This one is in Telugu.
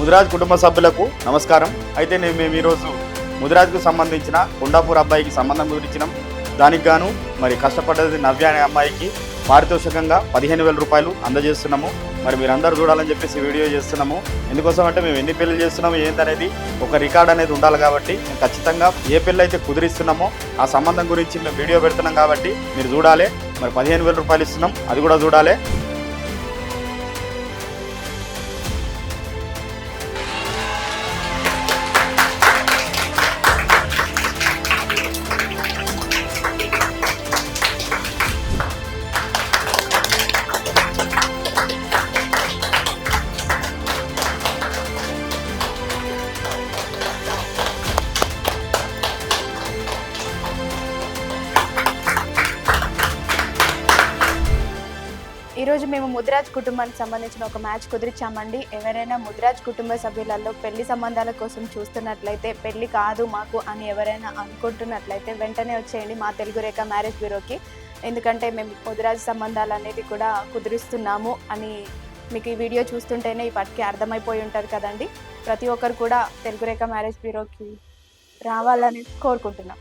ముదిరాజ్ కుటుంబ సభ్యులకు నమస్కారం. అయితే మేము ఈరోజు ముదిరాజ్కు సంబంధించిన కొండాపూర్ అబ్బాయికి సంబంధం కుదిరించినాం. దానికి గాను మరి కష్టపడ్డది నవ్య అనే అమ్మాయికి పారితోషికంగా 15,000 రూపాయలు అందజేస్తున్నాము. మరి మీరందరూ చూడాలని చెప్పేసి వీడియో చేస్తున్నాము. ఎందుకోసం అంటే మేము ఎన్ని పెళ్లి చేస్తున్నాము ఏంటనేది ఒక రికార్డ్ అనేది ఉండాలి కాబట్టి ఖచ్చితంగా ఏ పెళ్ళి అయితే కుదిరిస్తున్నామో ఆ సంబంధం గురించి మేము వీడియో పెడుతున్నాం కాబట్టి మీరు చూడాలి. మరి 15,000 రూపాయలు ఇస్తున్నాం, అది కూడా చూడాలి. ఈరోజు మేము ముదిరాజ్ కుటుంబానికి సంబంధించిన ఒక మ్యాచ్ కుదిరించామండి. ఎవరైనా ముదిరాజ్ కుటుంబ సభ్యులలో పెళ్లి సంబంధాల కోసం చూస్తున్నట్లయితే, పెళ్లి కాదు మాకు అని ఎవరైనా అనుకుంటున్నట్లయితే వెంటనే వచ్చేయండి మా తెలుగు రేఖ మ్యారేజ్ బ్యూరోకి. ఎందుకంటే మేము ముదిరాజ్ సంబంధాలు అనేది కూడా కుదిరిస్తున్నాము అని మీకు ఈ వీడియో చూస్తుంటేనే ఇప్పటికీ అర్థమైపోయి ఉంటుంది కదండి. ప్రతి ఒక్కరు కూడా తెలుగు రేఖ మ్యారేజ్ బ్యూరోకి రావాలని కోరుకుంటున్నాం.